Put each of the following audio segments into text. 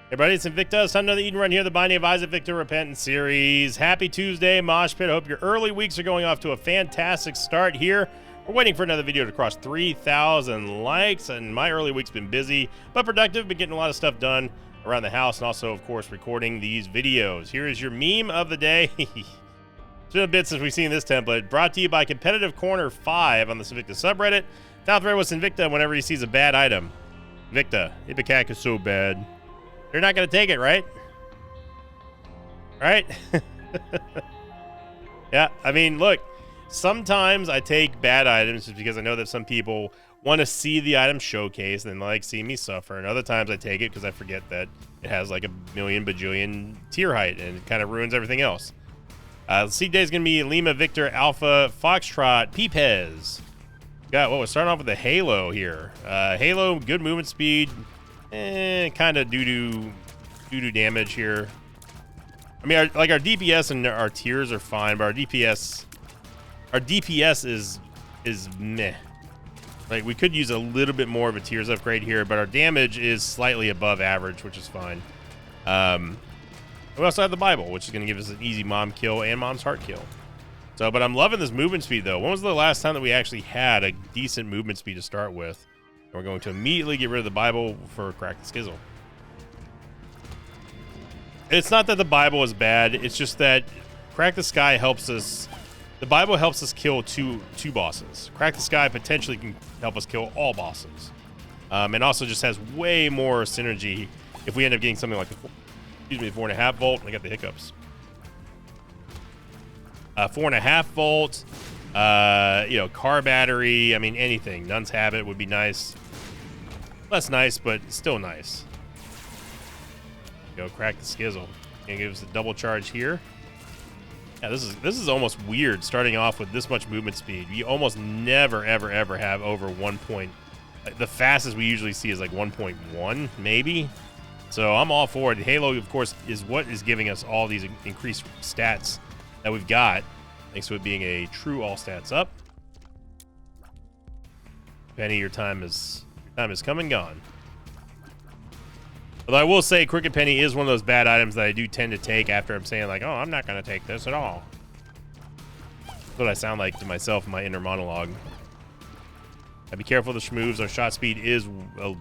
Hey everybody, it's Invicta. It's another Eden Run here, the Binding of Isaac Victor Repentance series. Happy Tuesday, Mosh Pit. Hope your early weeks are going off to a fantastic start here. We're waiting for another video to cross 3,000 likes, and my early week's been busy but productive. Been getting a lot of stuff done around the house, and also, of course, recording these videos. Here is your meme of the day. It's been a bit since we've seen this template. Brought to you by Competitive Corner 5 on the Invicta subreddit. Now thread was Invicta whenever he sees a bad item. Invicta, Ipecac is so bad. You're not going to take it, right? Right? Yeah, I mean, look, sometimes I take bad items just because I know that some people want to see the item showcased and like see me suffer. And other times I take it because I forget that it has like a million bajillion tier height and it kind of ruins everything else. The seed day is going to be Lima Victor Alpha Foxtrot Peepez. Got we're starting off with the Halo here. Halo, good movement speed. Kind of doo-doo damage here. I mean, our DPS and our tiers are fine, but our DPS is meh. Like, we could use a little bit more of a tiers upgrade here, but our damage is slightly above average, which is fine. We also have the Bible, which is going to give us an easy mom kill and mom's heart kill. So, but I'm loving this movement speed, though. When was the last time that we actually had a decent movement speed to start with? And we're going to immediately get rid of the Bible for Crack the Skizzle. It's not that the Bible is bad. It's just that Crack the Sky helps us. The Bible helps us kill two bosses. Crack the Sky potentially can help us kill all bosses. And also just has way more synergy if we end up getting something like, the 4.5 volt. I got the hiccups. 4.5 volt. Car battery. I mean, anything. Nun's Habit would be nice. Less nice, but still nice. Go Crack the Skizzle. And give us a double charge here. Yeah, this is almost weird starting off with this much movement speed. We almost never, ever have over 1 point. The fastest we usually see is like 1.1, maybe. So I'm all for it. Halo, of course, is what is giving us all these increased stats that we've got, thanks to it being a true all stats up. Penny, your time is come and gone. Although I will say Crooked Penny is one of those bad items that I do tend to take after I'm saying like, oh, I'm not going to take this at all. That's what I sound like to myself in my inner monologue. Be careful of the schmooves. Our shot speed is a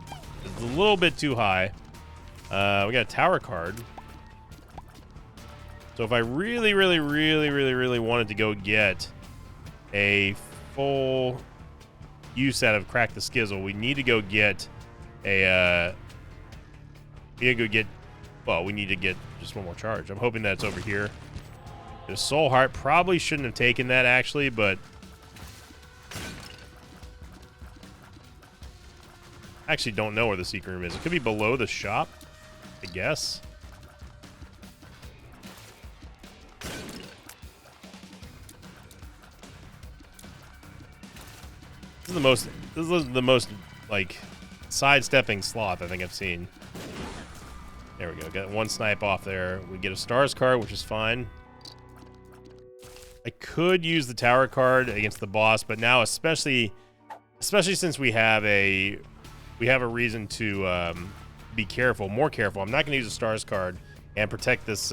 little bit too high. We got a tower card. So if I really wanted to go get a full use out of Crack the Skizzle, we need to go get a we need to get just one more charge. I'm hoping that's over here. The Soul Heart probably shouldn't have taken that actually, but I actually don't know where the secret room is. It could be below the shop, I guess. This is the most like sidestepping sloth I think I've seen. There we go. Got one snipe off there. We get a stars card, which is fine. I could use the tower card against the boss, but now especially since we have a reason to be careful, more careful. I'm not going to use a stars card and protect this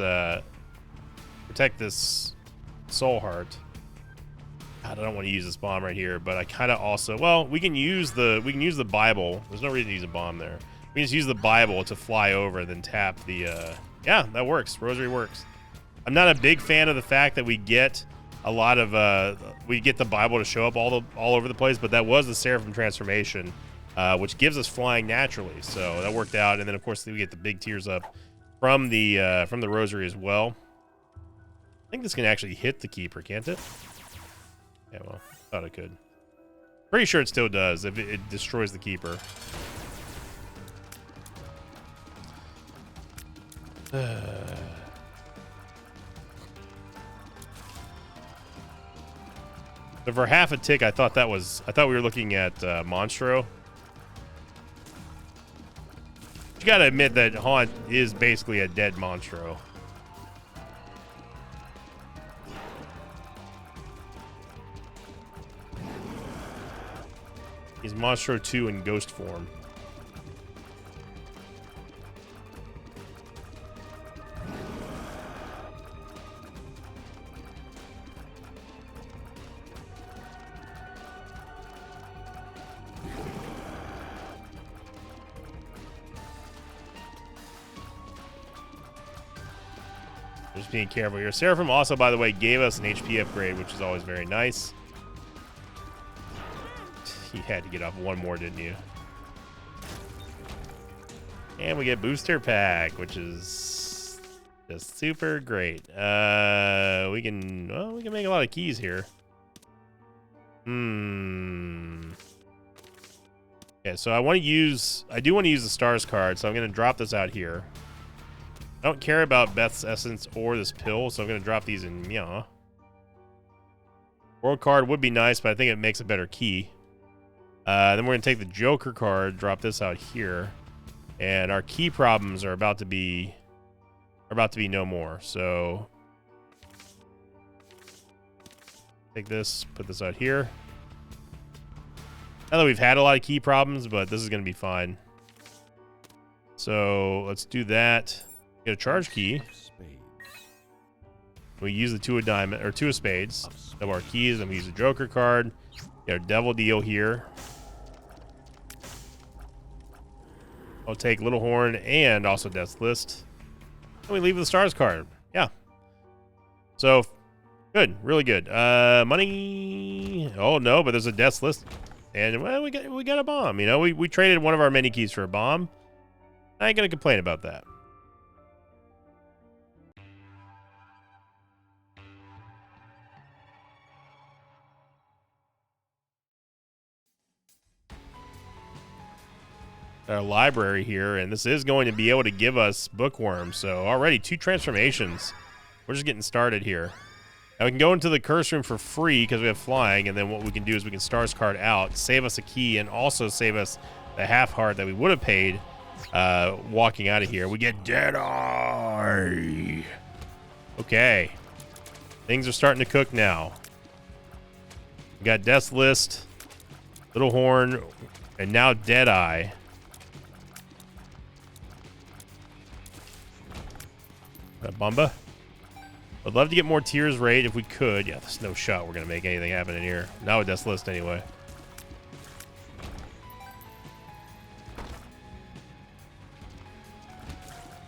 soul heart. God, I don't want to use this bomb right here, but I kind of also, well, we can use the Bible. There's no reason to use a bomb there. We can just use the Bible to fly over and then tap the, yeah, that works. Rosary works. I'm not a big fan of the fact that we get a lot of, we get the Bible to show up all over the place, but that was the Seraphim transformation, which gives us flying naturally. So that worked out. And then of course we get the big tiers up from the Rosary as well. I think this can actually hit the Keeper, can't it? Yeah, well, thought it could. Pretty sure it still does if it destroys the Keeper. But for half a tick, I thought we were looking at Monstro. You gotta admit that Haunt is basically a dead Monstro. He's Monstro 2 in ghost form. Just being careful here. Seraphim also, by the way, gave us an HP upgrade, which is always very nice. You had to get off one more, didn't you? And we get booster pack, which is just super great. We can make a lot of keys here. Okay, so I do want to use the stars card, so I'm going to drop this out here. I don't care about Beth's Essence or this pill, so I'm going to drop these in Mia. World card would be nice, but I think it makes a better key. Then we're going to take the Joker card, drop this out here. And our key problems are about to be no more. So take this, put this out here. Now that we've had a lot of key problems, but this is going to be fine. So let's do that. Get a charge key. We use the 2 of diamond or 2 of spades. Of our keys, and we use the Joker card. Get our devil deal here. I'll take Little Horn and also Death's List. And we leave with the stars card. Yeah. So good, really good. Money. Oh no, but there's a Death's List. And well, we got a bomb. You know, we traded one of our mini keys for a bomb. I ain't gonna complain about that. Our library here, and this is going to be able to give us bookworms. So already 2 transformations. We're just getting started here. Now we can go into the curse room for free because we have flying, and then what we can do is we can stars card out, save us a key, and also save us the half heart that we would have paid walking out of here. We get Deadeye. Okay, things are starting to cook now. We got Death's List, Little Horn, and now Deadeye. Bumba. I'd love to get more Tears Raid if we could. Yeah, there's no shot we're going to make anything happen in here. Not with Death's List anyway.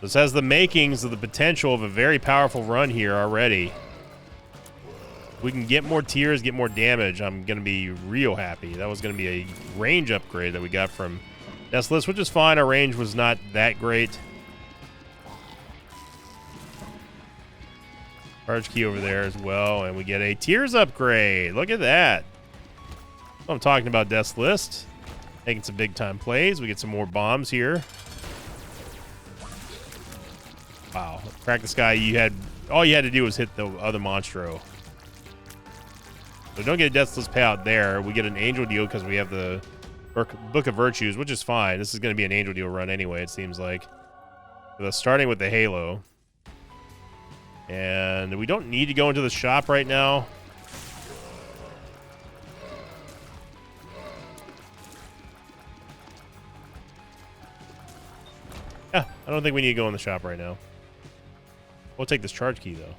This has the makings of the potential of a very powerful run here already. If we can get more tears, get more damage, I'm going to be real happy. That was going to be a range upgrade that we got from Death's List, which is fine. Our range was not that great. Charge key over there as well, and we get a Tears upgrade. Look at that. I'm talking about Death's List. Making some big time plays. We get some more bombs here. Wow. Crack the Sky, all you had to do was hit the other Monstro. So don't get a Death's List payout there. We get an Angel deal because we have the Book of Virtues, which is fine. This is going to be an Angel deal run anyway, it seems like. So starting with the Halo. And we don't need to go into the shop right now. Yeah, I don't think we need to go in the shop right now. We'll take this charge key, though.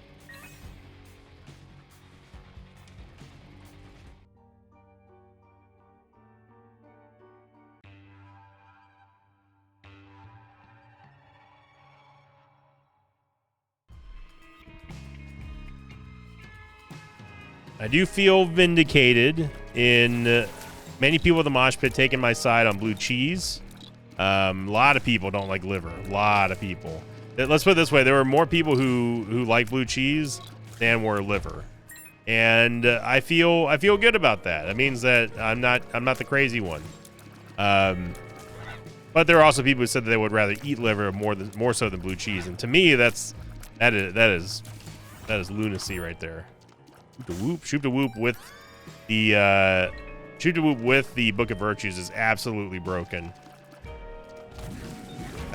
I do feel vindicated in many people at the mosh pit taking my side on blue cheese. A lot of people don't like liver. A lot of people. Let's put it this way: there were more people who like blue cheese than were liver, and I feel good about that. That means that I'm not the crazy one. But there are also people who said that they would rather eat liver more so than blue cheese, and to me that is lunacy right there. Shoot the whoop with the Book of Virtues is absolutely broken.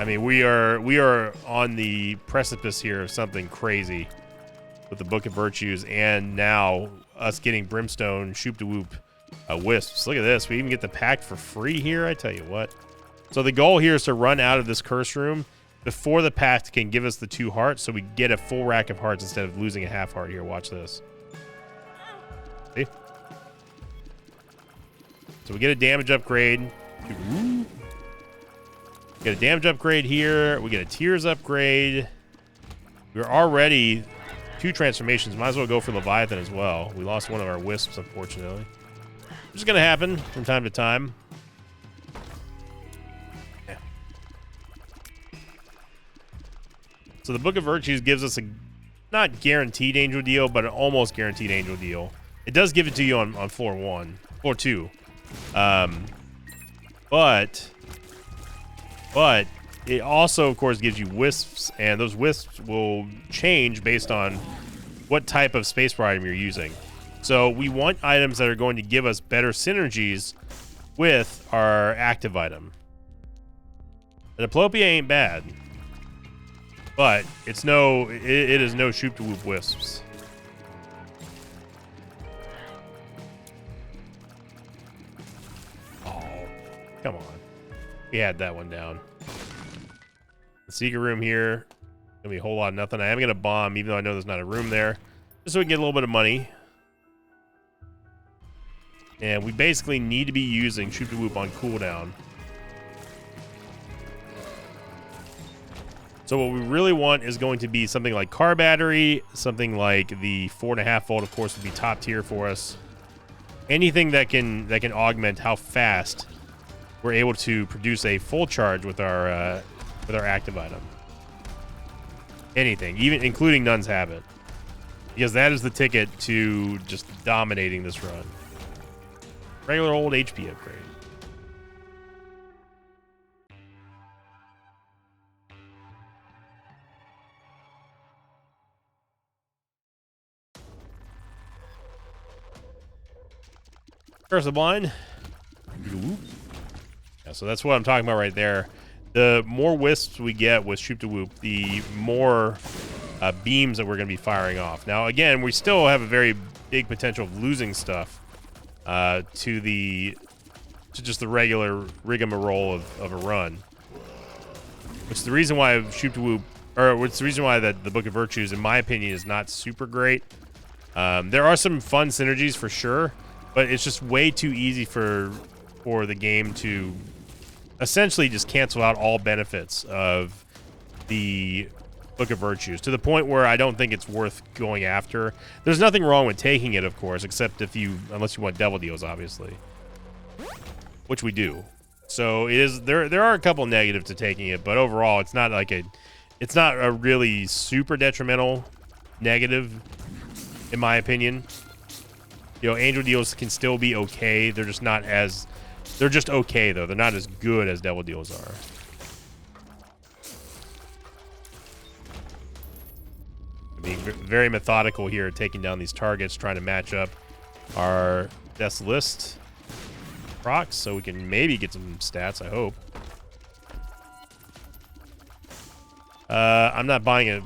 I mean, we are on the precipice here of something crazy with the Book of Virtues, and now us getting Brimstone, Shoop to Whoop, Wisps. Look at this. We even get the pack for free here. I tell you what. So the goal here is to run out of this curse room before the pact can give us the 2 hearts, so we get a full rack of hearts instead of losing a half heart here. Watch this. See? So we get a damage upgrade. Get a damage upgrade here. We get a Tears upgrade. We're already 2 transformations. Might as well go for Leviathan as well. We lost one of our wisps, unfortunately. Which is going to happen from time to time. Yeah. So the Book of Virtues gives us a not guaranteed angel deal, but an almost guaranteed angel deal. It does give it to you on floor 1. Floor 2. But it also, of course, gives you wisps, and those wisps will change based on what type of spacebar item you're using. So we want items that are going to give us better synergies with our active item. The Diplopia ain't bad, but it is no Shoop to Whoop wisps. Oh, come on. We had that one down. The secret room here. Gonna be a whole lot of nothing. I am gonna bomb, even though I know there's not a room there, just so we can get a little bit of money. And we basically need to be using Shoop to Whoop on cooldown. So what we really want is going to be something like car battery, something like the 4.5 volt, of course, would be top tier for us. Anything that can augment how fast we're able to produce a full charge with our active item. Anything, even including Nun's Habit, because that is the ticket to just dominating this run. Regular old HP upgrade. Curse of the Blind. Yeah, so that's what I'm talking about right there. The more wisps we get with Shoop to Whoop, the more beams that we're going to be firing off. Now, again, we still have a very big potential of losing stuff to just the regular rigmarole of a run. Which is the reason why Shoop to Whoop, or which is the reason why the Book of Virtues, in my opinion, is not super great. There are some fun synergies for sure, but it's just way too easy for the game to essentially just cancel out all benefits of the Book of Virtues, to the point where I don't think it's worth going after. There's nothing wrong with taking it, of course, except unless you want devil deals, obviously, which we do. So it is there are a couple negatives to taking it, but overall it's not a really super detrimental negative, in my opinion. You know, angel deals can still be okay. They're just okay, though. They're not as good as devil deals are. Being very methodical here, taking down these targets, trying to match up our Death's List procs, so we can maybe get some stats, I hope. I'm not buying a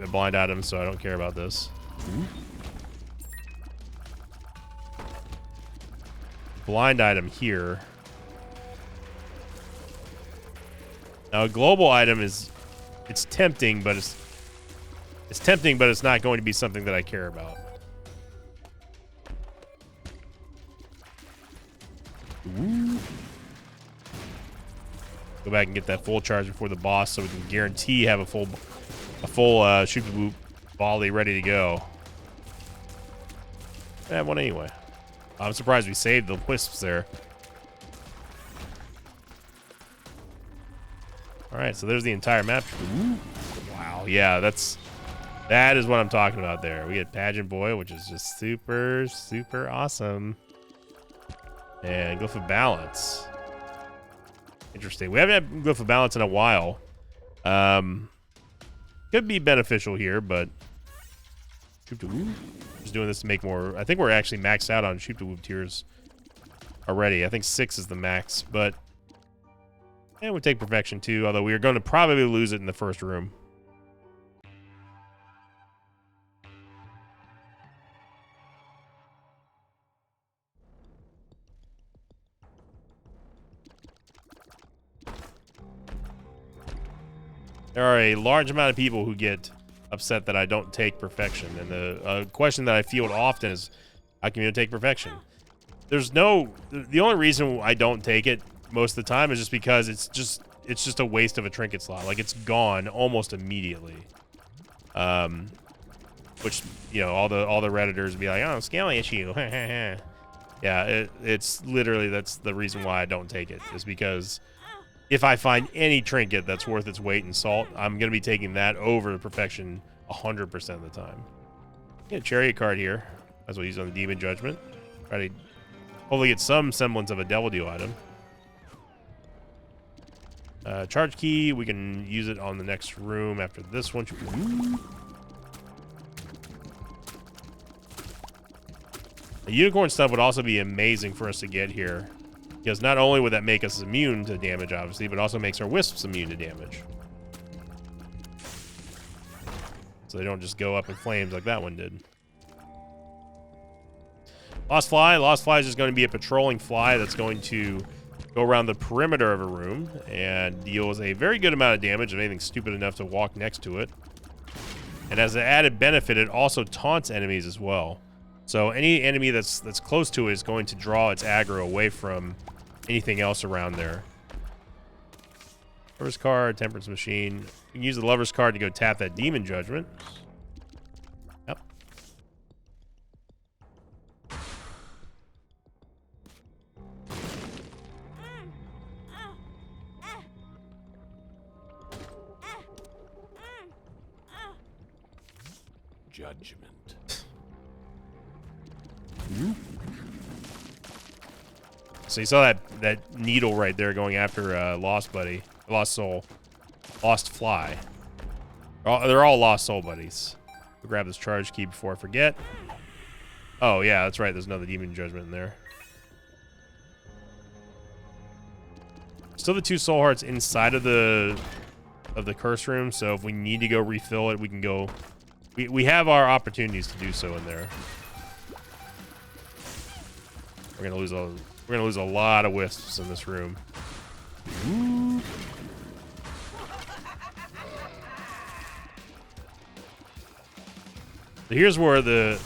blind item, so I don't care about this. Blind item here. Now a global item it's tempting, but it's not going to be something that I care about. Ooh. Go back and get that full charge before the boss, so we can guarantee have a full Shoop to Whoop volley ready to go. I have one anyway. I'm surprised we saved the wisps there. All right, so there's the entire map. Ooh. Wow, yeah, that is what I'm talking about there. We get Pageant Boy, which is just super, super awesome. And Glyph of Balance. Interesting. We haven't had Glyph of Balance in a while. Could be beneficial here, but Shoop to Whoop. Just doing this to make more. I think we're actually maxed out on Shoop to Whoop tiers already. I think 6 is the max, but we take Perfection too, although we are going to probably lose it in the first room. There are a large amount of people who get upset that I don't take Perfection, and the question that I field often is, how can you take Perfection? The only reason I don't take it most of the time is just because it's just a waste of a trinket slot. Like, it's gone almost immediately. Which, you know, all the Redditors be like, oh, scale issue. Yeah, it's literally, that's the reason why I don't take it, is because if I find any trinket that's worth its weight in salt, I'm going to be taking that over perfection 100% of the time. Get a chariot card here. That's what I use on the Demon Judgment. Try to hopefully get some semblance of a Devil Deal item. Charge key, we can use it on the next room after this one. The unicorn stuff would also be amazing for us to get here, because not only would that make us immune to damage, obviously, but also makes our wisps immune to damage. So they don't just go up in flames like that one did. Lost Fly. Lost Fly is just going to be a patrolling fly that's going to go around the perimeter of a room and deals a very good amount of damage if anything stupid enough to walk next to it. And as an added benefit, it also taunts enemies as well. So any enemy that's close to it is going to draw its aggro away from anything else around there. Lover's card, Temperance Machine. You can use the Lover's card to go tap that Demon Judgment. Yep. Judgment. So you saw that needle right there going after Lost Buddy, Lost Soul, Lost Fly. They're all Lost Soul buddies. We'll grab this charge key before I forget. Oh yeah, that's right. There's another Demon Judgment in there. Still the 2 soul hearts inside of the curse room. So if we need to go refill it, we can go. We have our opportunities to do so in there. We're gonna lose a lot of wisps in this room. Ooh. So here's where the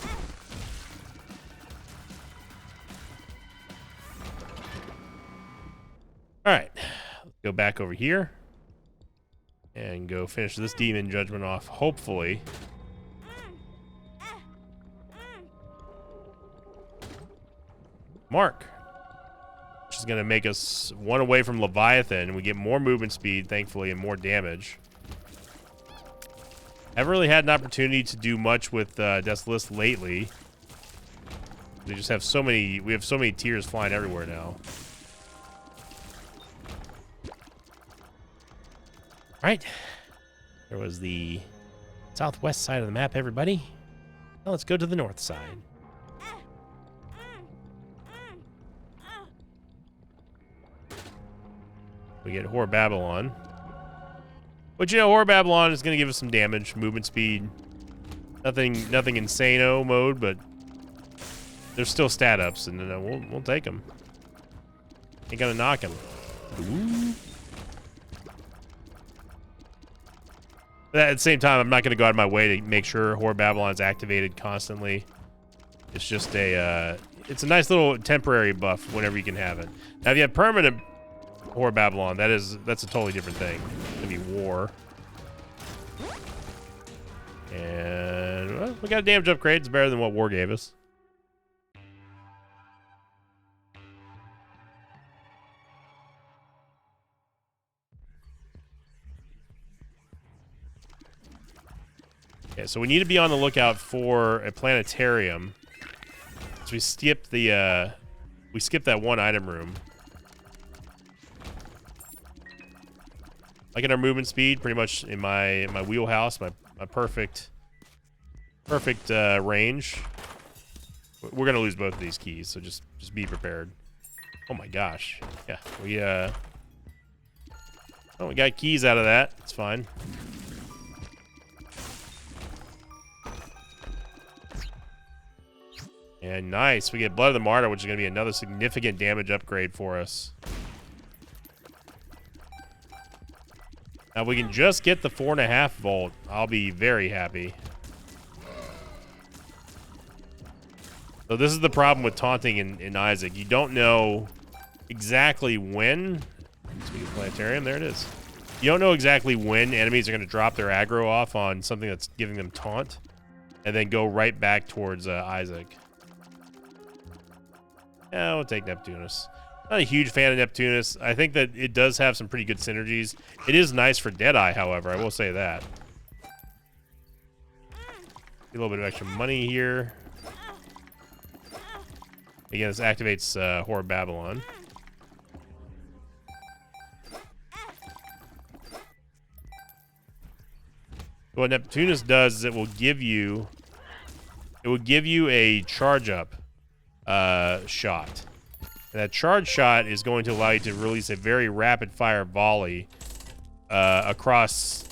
Alright. Let's go back over here. And go finish this Demon Judgment off, hopefully. Mark. Which is going to make us 1 away from Leviathan. We get more movement speed, thankfully, and more damage. Haven't really had an opportunity to do much with Death's List lately. We just have so many. We have so many tears flying everywhere now. All right. There was the southwest side of the map, everybody. Now let's go to the north side. We get Whore Babylon. But you know, Whore Babylon is going to give us some damage, movement speed. Nothing insano mode, but there's still stat ups, and we'll take them. Ain't gonna knock them. Ooh. But at the same time, I'm not gonna go out of my way to make sure Whore Babylon is activated constantly. It's just it's a nice little temporary buff whenever you can have it. Now, if you have permanent Whore Babylon, that's a totally different thing. It's gonna be war. And well, we got a damage upgrade. It's better than what war gave us. Okay, so we need to be on the lookout for a planetarium. So we skipped that one item room. Like in our movement speed, pretty much in my wheelhouse, my perfect range. We're gonna lose both of these keys, so just be prepared. Oh my gosh, yeah, we got keys out of that. It's fine. And nice, we get Blood of the Martyr, which is gonna be another significant damage upgrade for us. Now, if we can just get the 4.5 volt, I'll be very happy. So this is the problem with taunting in Isaac. You don't know exactly when. Speaking of planetarium, there it is. You don't know exactly when enemies are going to drop their aggro off on something that's giving them taunt, and then go right back towards Isaac. Yeah, we'll take Neptunus. Not a huge fan of Neptunus. I think that it does have some pretty good synergies. It is nice for Deadeye, however. I will say that. A little bit of extra money here. Again, this activates Whore of Babylon. What Neptunus does is it will give you a charge up shot. And that charge shot is going to allow you to release a very rapid fire volley across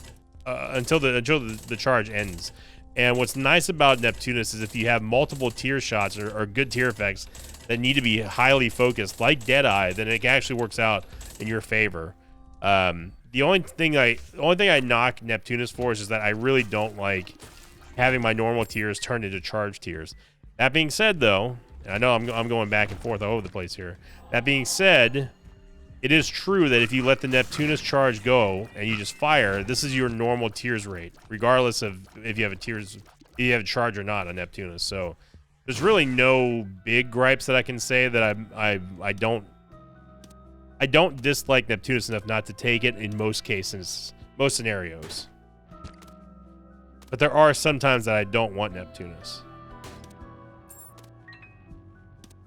until the charge ends. And what's nice about Neptunus is if you have multiple tier shots or good tier effects that need to be highly focused, like Deadeye, then it actually works out in your favor. The only thing I knock Neptunus for is just that I really don't like having my normal tiers turned into charge tiers. That being said, though, and I know I'm going back and forth all over the place here. That being said, it is true that if you let the Neptunus charge go and you just fire, this is your normal tiers rate, regardless of if you have a charge or not on Neptunus. So there's really no big gripes that I can say that I don't dislike Neptunus enough not to take it in most cases, most scenarios. But there are some times that I don't want Neptunus.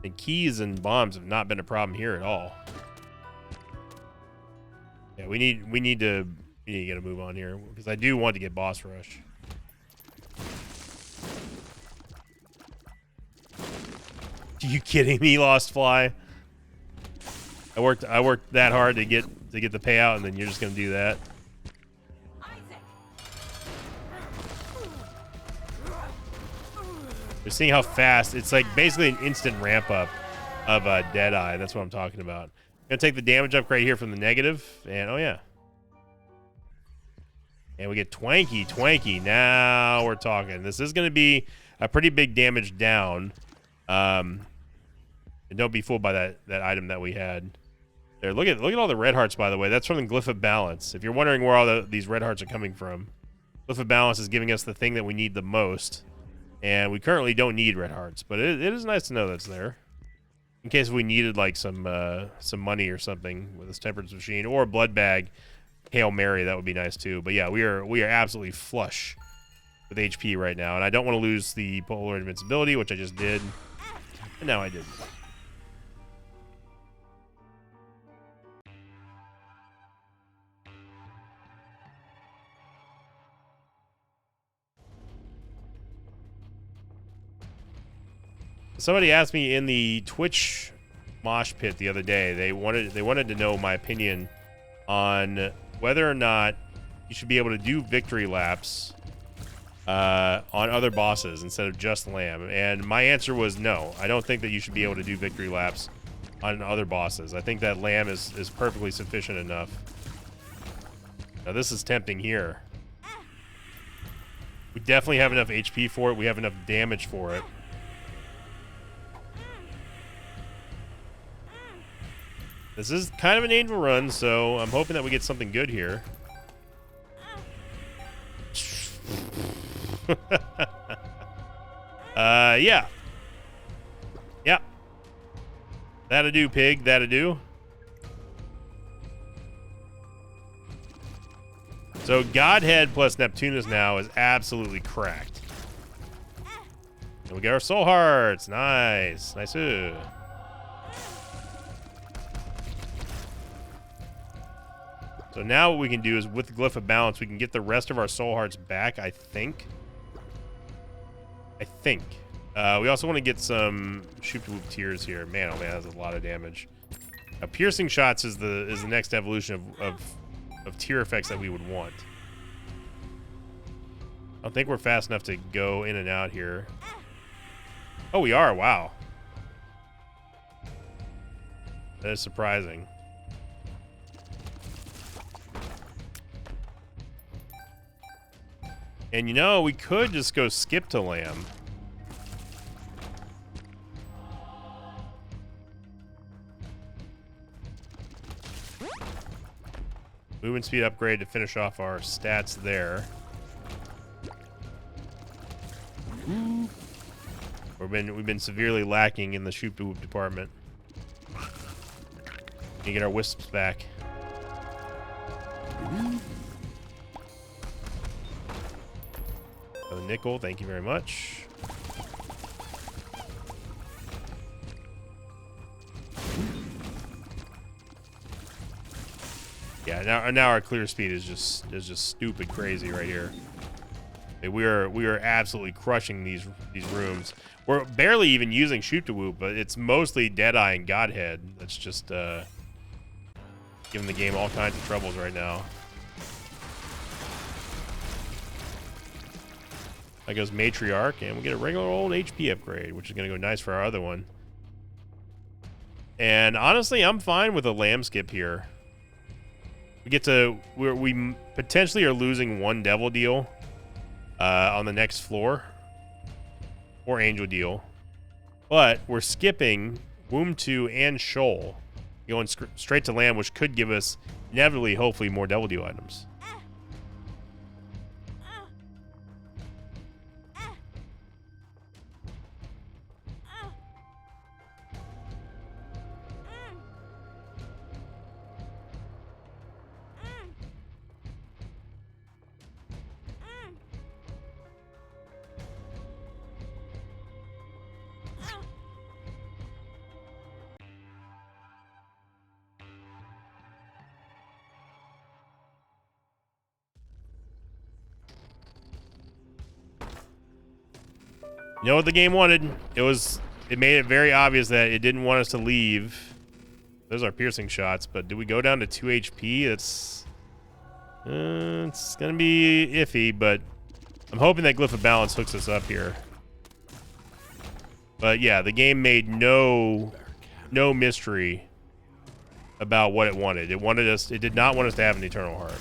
And keys and bombs have not been a problem here at all. Yeah, we need to get a move on here because I do want to get boss rush. Are you kidding me, Lost Fly? I worked that hard to get the payout, and then you're just gonna do that. You're seeing how fast it's like basically an instant ramp up of Deadeye. That's what I'm talking about. Gonna take the damage upgrade here from the negative, and oh yeah. And we get Twanky. Now we're talking. This is gonna be a pretty big damage down. And don't be fooled by that item that we had. There, look at all the red hearts, by the way. That's from the Glyph of Balance. If you're wondering where all these red hearts are coming from, Glyph of Balance is giving us the thing that we need the most. And we currently don't need red hearts, but it is nice to know that's there. In case we needed like some money or something with this Temperance Machine or a blood bag, Hail Mary, that would be nice too. But yeah, we are absolutely flush with HP right now, and I don't want to lose the Polar Invincibility, which I just did, and now I didn't. Somebody asked me in the Twitch mosh pit the other day. They wanted to know my opinion on whether or not you should be able to do victory laps on other bosses instead of just Lamb. And my answer was no. I don't think that you should be able to do victory laps on other bosses. I think that Lamb is perfectly sufficient enough. Now this is tempting here. We definitely have enough HP for it. We have enough damage for it. This is kind of an angel run, so I'm hoping that we get something good here. Yeah. Yeah. That'll do, pig. That'll do. So Godhead plus Neptunus now is absolutely cracked. And we get our soul hearts. Nice. Nice. So now what we can do is with the Glyph of Balance, we can get the rest of our soul hearts back, I think. We also want to get some Shoop-to-Whoop tears here. Man, oh man, that's a lot of damage. Now, piercing shots is the next evolution of tier effects that we would want. I don't think we're fast enough to go in and out here. Oh, we are. Wow. That is surprising. And you know, we could just go skip to Lamb. Movement speed upgrade to finish off our stats there. We've been severely lacking in the shoot to whoop department. You get our wisps back. The nickel, thank you very much. Yeah, now our clear speed is just stupid crazy right here. We are absolutely crushing these rooms. We're barely even using shoot to whoop, but it's mostly Deadeye and Godhead. That's just giving the game all kinds of troubles right now. That goes Matriarch, and we get a regular old HP upgrade, which is going to go nice for our other one. And honestly, I'm fine with a lamb skip here. We get to we potentially are losing one devil deal on the next floor, or angel deal, but we're skipping Womb 2 and Shoal, going straight to lamb, which could give us inevitably, hopefully, more devil deal items. You know what the game wanted? It made it very obvious that it didn't want us to leave. Those are piercing shots, but do we go down to 2 HP? It's gonna be iffy, but I'm hoping that Glyph of Balance hooks us up here. But yeah, the game made no mystery about what it wanted. It did not want us to have an Eternal Heart.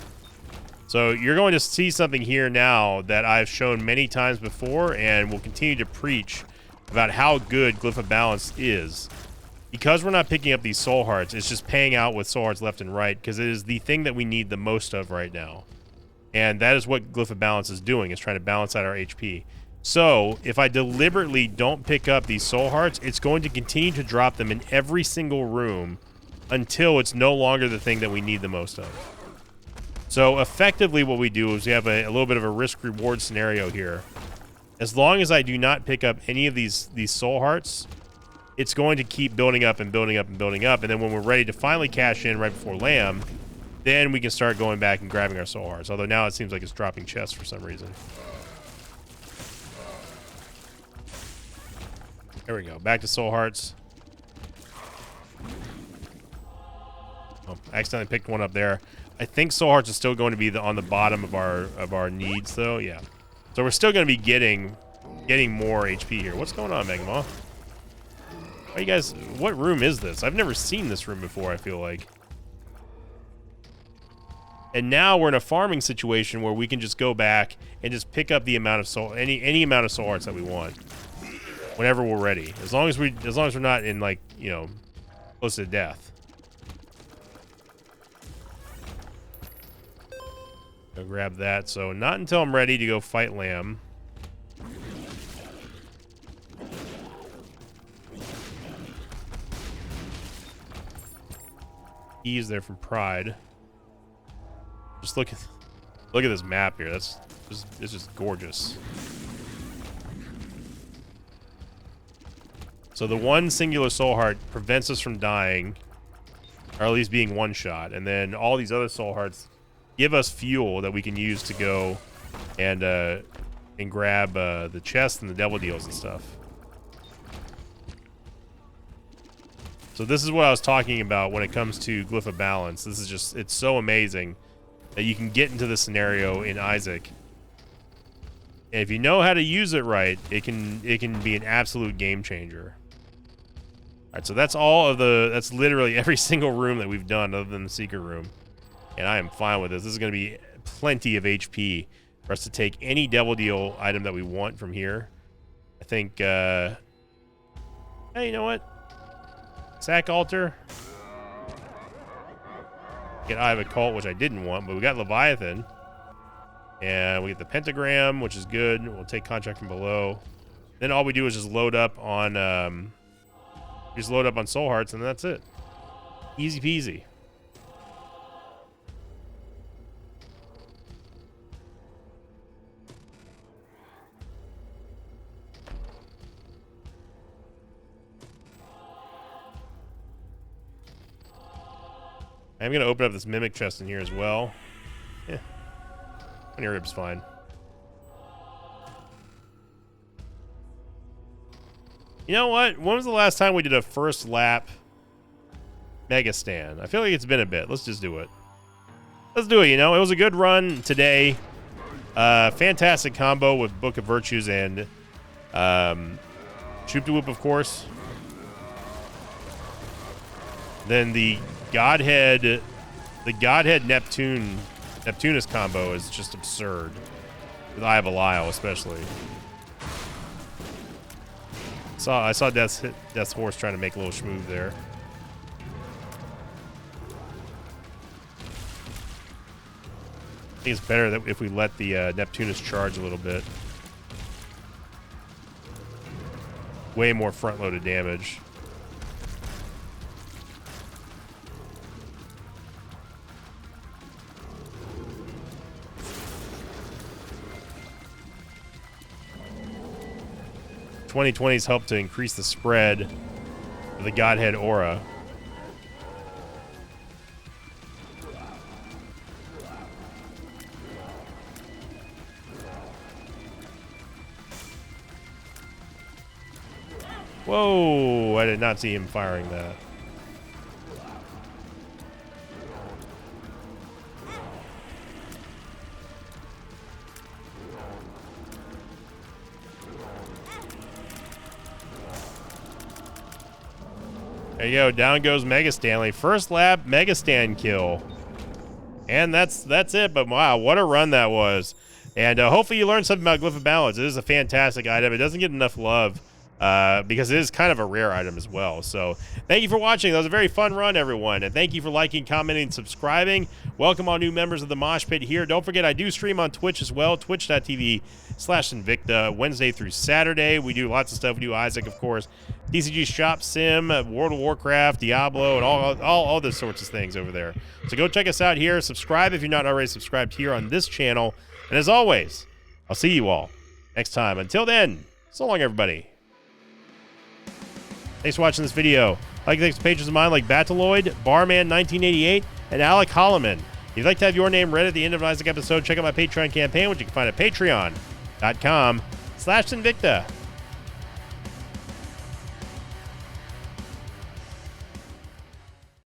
So you're going to see something here now that I've shown many times before and will continue to preach about how good Glyph of Balance is. Because we're not picking up these soul hearts, it's just paying out with soul hearts left and right, because it is the thing that we need the most of right now. And that is what Glyph of Balance is doing, is trying to balance out our HP. So if I deliberately don't pick up these soul hearts, it's going to continue to drop them in every single room until it's no longer the thing that we need the most of. So effectively what we do is we have a little bit of a risk-reward scenario here. As long as I do not pick up any of these soul hearts, it's going to keep building up and building up and building up, and then when we're ready to finally cash in right before Lamb, then we can start going back and grabbing our soul hearts. Although now it seems like it's dropping chests for some reason. There we go. Back to soul hearts. Oh, I accidentally picked one up there. I think soul hearts is still going to be on the bottom of our needs, though. Yeah. So we're still going to be getting more HP here. What's going on, Megamaw? Are you guys? What room is this? I've never seen this room before, I feel like. And now we're in a farming situation where we can just go back and just pick up the amount of soul, any amount of soul hearts that we want, whenever we're ready. As long as we're not in, like, you know, close to death. Go grab that. So not until I'm ready to go fight Lamb. He's there from Pride. Just look at this map here. It's just gorgeous. So the one singular soul heart prevents us from dying, or at least being one shot, and then all these other soul hearts give us fuel that we can use to go and grab the chest and the devil deals and stuff. So this is what I was talking about when it comes to Glyph of Balance. This is just, it's so amazing that you can get into this scenario in Isaac. And if you know how to use it right, it can be an absolute game changer. Alright, so that's that's literally every single room that we've done other than the secret room. And I am fine with this. This is going to be plenty of HP for us to take any devil deal item that we want from here. I think, hey, you know what? Sack altar. Get Eye of Occult, which I didn't want, but we got Leviathan. And we get the Pentagram, which is good. We'll take Contract from Below. Then all we do is just load up on Soul Hearts, and that's it. Easy peasy. I'm going to open up this Mimic chest in here as well. Yeah. 20 ribs, fine. You know what? When was the last time we did a first lap Mega Stand? I feel like it's been a bit. Let's just do it. Let's do it, you know? It was a good run today. Fantastic combo with Book of Virtues and Shoop to Whoop, of course. Then the Godhead Neptunus combo is just absurd. With Eye of Belial, especially. I saw Death's Horse trying to make a little schmoove there. I think it's better that if we let the Neptunus charge a little bit. Way more front-loaded damage. '2020's helped to increase the spread of the Godhead aura. Whoa, I did not see him firing that. There you go, down goes Mega Stanley. First lap Mega Stand kill. And that's it, but wow, what a run that was. And hopefully you learned something about Glyph of Balance. It is a fantastic item. It doesn't get enough love because it is kind of a rare item as well. So thank you for watching. That was a very fun run, everyone. And thank you for liking, commenting, and subscribing. Welcome all new members of the Mosh Pit here. Don't forget, I do stream on Twitch as well, twitch.tv/Invicta, Wednesday through Saturday. We do lots of stuff. We do Isaac, of course, TCG Shop Sim, World of Warcraft, Diablo, and all those sorts of things over there. So go check us out here. Subscribe if you're not already subscribed here on this channel. And as always, I'll see you all next time. Until then, so long, everybody. Thanks for watching this video. Like thanks to patrons of mine like Battleoid, Barman1988, and Alec Holloman. If you'd like to have your name read at the end of an Isaac episode, check out my Patreon campaign, which you can find at patreon.com/Invicta.